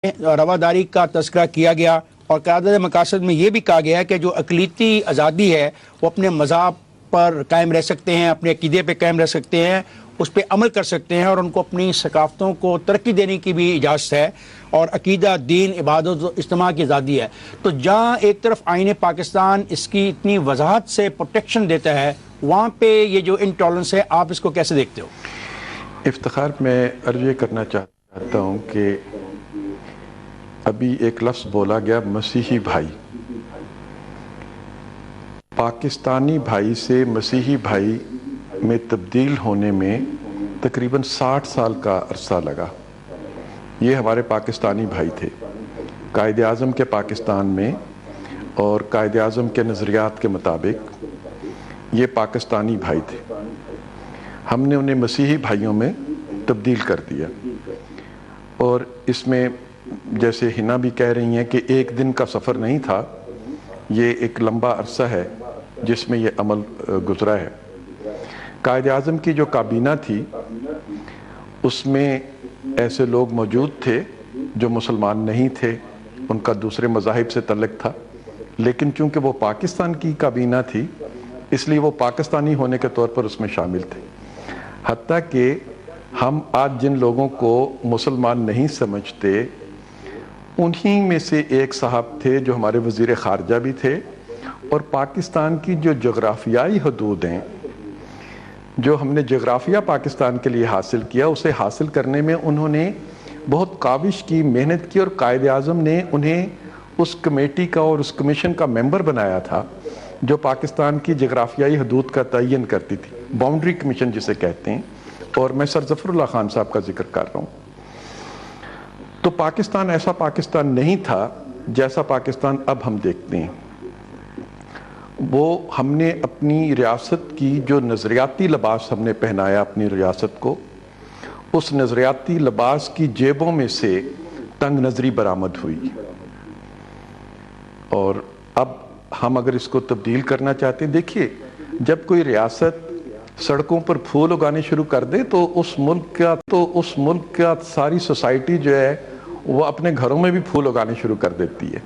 رواداری کا تذکرہ کیا گیا اور قیادت مقاصد میں یہ بھی کہا گیا ہے کہ جو اقلیتی آزادی ہے وہ اپنے مذہب پر قائم رہ سکتے ہیں، اپنے عقیدے پہ قائم رہ سکتے ہیں، اس پہ عمل کر سکتے ہیں اور ان کو اپنی ثقافتوں کو ترقی دینے کی بھی اجازت ہے، اور عقیدہ، دین، عبادت و اجتماع کی آزادی ہے۔ تو جہاں ایک طرف آئین پاکستان اس کی اتنی وضاحت سے پروٹیکشن دیتا ہے، وہاں پہ یہ جو انٹالرنس ہے، آپ اس کو کیسے دیکھتے ہو؟ افتخار، میں عرض یہ کرنا چاہتا ہوں کہ ابھی ایک لفظ بولا گیا، مسیحی بھائی۔ پاکستانی بھائی سے مسیحی بھائی میں تبدیل ہونے میں تقریباً 60 سال کا عرصہ لگا۔ یہ ہمارے پاکستانی بھائی تھے قائد اعظم کے پاکستان میں، اور قائد اعظم کے نظریات کے مطابق یہ پاکستانی بھائی تھے۔ ہم نے انہیں مسیحی بھائیوں میں تبدیل کر دیا، اور اس میں جیسے ہنا بھی کہہ رہی ہیں کہ ایک دن کا سفر نہیں تھا، یہ ایک لمبا عرصہ ہے جس میں یہ عمل گزرا ہے۔ قائد اعظم کی جو کابینہ تھی اس میں ایسے لوگ موجود تھے جو مسلمان نہیں تھے، ان کا دوسرے مذاہب سے تعلق تھا، لیکن چونکہ وہ پاکستان کی کابینہ تھی اس لیے وہ پاکستانی ہونے کے طور پر اس میں شامل تھے۔ حتیٰ کہ ہم آج جن لوگوں کو مسلمان نہیں سمجھتے، انہی میں سے ایک صاحب تھے جو ہمارے وزیر خارجہ بھی تھے، اور پاکستان کی جو جغرافیائی حدود ہیں، جو ہم نے جغرافیہ پاکستان کے لیے حاصل کیا، اسے حاصل کرنے میں انہوں نے بہت کاوش کی، محنت کی، اور قائد اعظم نے انہیں اس کمیٹی کا اور اس کمیشن کا ممبر بنایا تھا جو پاکستان کی جغرافیائی حدود کا تعین کرتی تھی، باؤنڈری کمیشن جسے کہتے ہیں، اور میں سر ظفر اللہ خان صاحب کا ذکر کر رہا ہوں۔ تو پاکستان ایسا پاکستان نہیں تھا جیسا پاکستان اب ہم دیکھتے ہیں۔ وہ ہم نے اپنی ریاست کی جو نظریاتی لباس ہم نے پہنایا اپنی ریاست کو، اس نظریاتی لباس کی جیبوں میں سے تنگ نظری برآمد ہوئی، اور اب ہم اگر اس کو تبدیل کرنا چاہتے ہیں، دیکھیے جب کوئی ریاست سڑکوں پر پھول اگانے شروع کر دے تو اس ملک کا ساری سوسائٹی جو ہے وہ اپنے گھروں میں بھی پھول اگانے شروع کر دیتی ہے۔